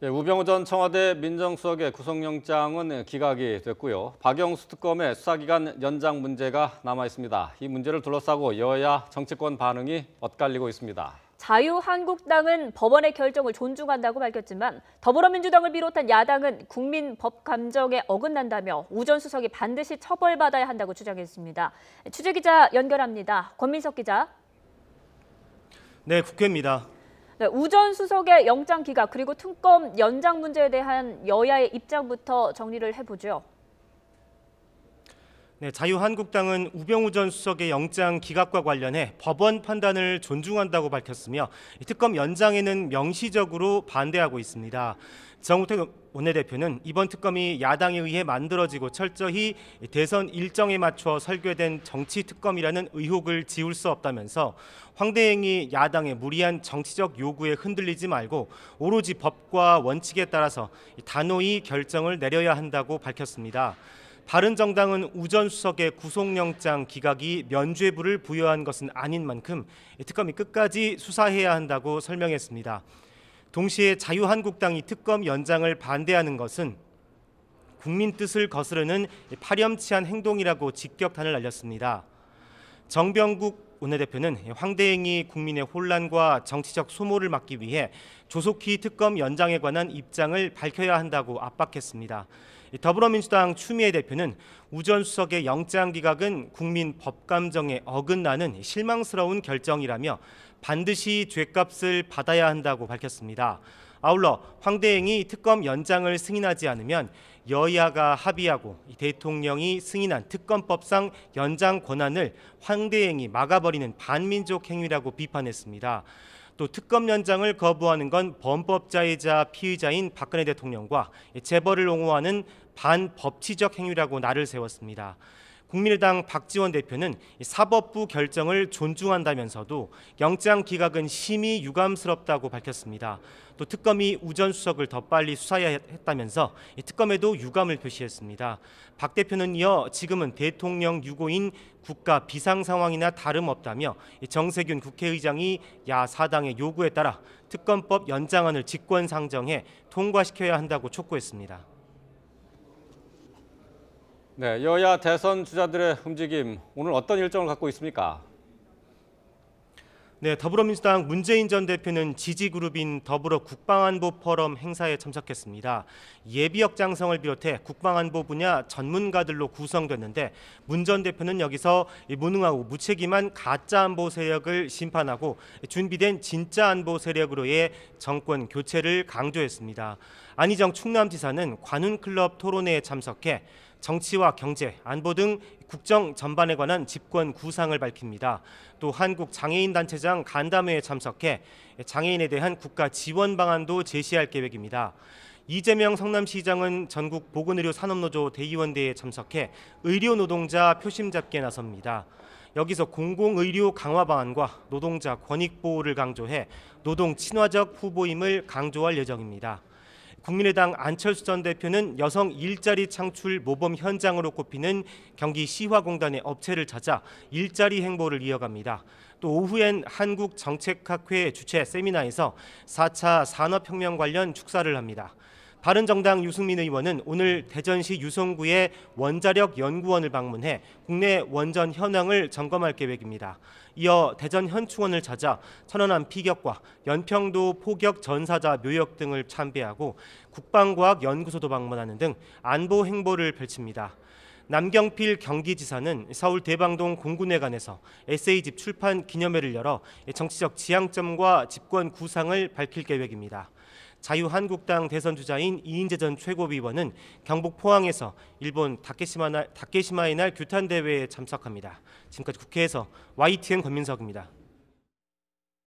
예, 우병우 전 청와대 민정수석의 구속영장은 기각이 됐고요. 박영수 특검의 수사기간 연장 문제가 남아 있습니다. 이 문제를 둘러싸고 여야 정치권 반응이 엇갈리고 있습니다. 자유한국당은 법원의 결정을 존중한다고 밝혔지만 더불어민주당을 비롯한 야당은 국민 법 감정에 어긋난다며 우 전 수석이 반드시 처벌받아야 한다고 주장했습니다. 취재기자 연결합니다. 권민석 기자. 네, 국회입니다. 네, 우 전 수석의 영장 기각 그리고 특검 연장 문제에 대한 여야의 입장부터 정리를 해보죠. 네, 자유한국당은 우병우 전 수석의 영장 기각과 관련해 법원 판단을 존중한다고 밝혔으며 특검 연장에는 명시적으로 반대하고 있습니다. 정우택 원내대표는 이번 특검이 야당에 의해 만들어지고 철저히 대선 일정에 맞춰 설계된 정치 특검이라는 의혹을 지울 수 없다면서 황대행이 야당의 무리한 정치적 요구에 흔들리지 말고 오로지 법과 원칙에 따라서 단호히 결정을 내려야 한다고 밝혔습니다. 바른정당은 우 전 수석의 구속영장 기각이 면죄부를 부여한 것은 아닌 만큼 특검이 끝까지 수사해야 한다고 설명했습니다. 동시에 자유한국당이 특검 연장을 반대하는 것은 국민 뜻을 거스르는 파렴치한 행동이라고 직격탄을 날렸습니다. 정병국 원내대표는 황대행이 국민의 혼란과 정치적 소모를 막기 위해 조속히 특검 연장에 관한 입장을 밝혀야 한다고 압박했습니다. 더불어민주당 추미애 대표는 우 전 수석의 영장 기각은 국민 법감정에 어긋나는 실망스러운 결정이라며 반드시 죗값을 받아야 한다고 밝혔습니다. 아울러 황대행이 특검 연장을 승인하지 않으면 여야가 합의하고 대통령이 승인한 특검법상 연장 권한을 황대행이 막아버리는 반민족 행위라고 비판했습니다. 또 특검 연장을 거부하는 건 범법자이자 피의자인 박근혜 대통령과 재벌을 옹호하는 반법치적 행위라고 날을 세웠습니다. 국민의당 박지원 대표는 사법부 결정을 존중한다면서도 영장 기각은 심히 유감스럽다고 밝혔습니다. 또 특검이 우 전 수석을 더 빨리 수사해야 했다면서 특검에도 유감을 표시했습니다. 박 대표는 이어 지금은 대통령 유고인 국가 비상 상황이나 다름없다며 정세균 국회의장이 야4당의 요구에 따라 특검법 연장안을 직권상정해 통과시켜야 한다고 촉구했습니다. 네, 여야 대선 주자들의 움직임, 오늘 어떤 일정을 갖고 있습니까? 네, 더불어민주당 문재인 전 대표는 지지그룹인 더불어 국방안보 포럼 행사에 참석했습니다. 예비역 장성을 비롯해 국방안보 분야 전문가들로 구성됐는데 문 전 대표는 여기서 무능하고 무책임한 가짜 안보 세력을 심판하고 준비된 진짜 안보 세력으로의 정권 교체를 강조했습니다. 안희정 충남지사는 관훈클럽 토론회에 참석해 정치와 경제, 안보 등 국정 전반에 관한 집권 구상을 밝힙니다. 또 한국장애인단체장 간담회에 참석해 장애인에 대한 국가 지원 방안도 제시할 계획입니다. 이재명 성남시장은 전국 보건의료 산업노조 대의원대회에 참석해 의료 노동자 표심 잡기에 나섭니다. 여기서 공공의료 강화 방안과 노동자 권익 보호를 강조해 노동 친화적 후보임을 강조할 예정입니다. 국민의당 안철수 전 대표는 여성 일자리 창출 모범 현장으로 꼽히는 경기 시화공단의 업체를 찾아 일자리 행보를 이어갑니다. 또 오후엔 한국정책학회 주최 세미나에서 4차 산업혁명 관련 축사를 합니다. 바른정당 유승민 의원은 오늘 대전시 유성구의 원자력 연구원을 방문해 국내 원전 현황을 점검할 계획입니다. 이어 대전 현충원을 찾아 천안함 피격과 연평도 포격 전사자 묘역 등을 참배하고 국방과학연구소도 방문하는 등 안보 행보를 펼칩니다. 남경필 경기지사는 서울 대방동 공군회관에서 에세이집 출판 기념회를 열어 정치적 지향점과 집권 구상을 밝힐 계획입니다. 자유한국당 대선 주자인 이인재 전 최고위원은 경북 포항에서 일본 다케시마의 날 규탄 대회에 참석합니다. 지금까지 국회에서 YTN 권민석입니다.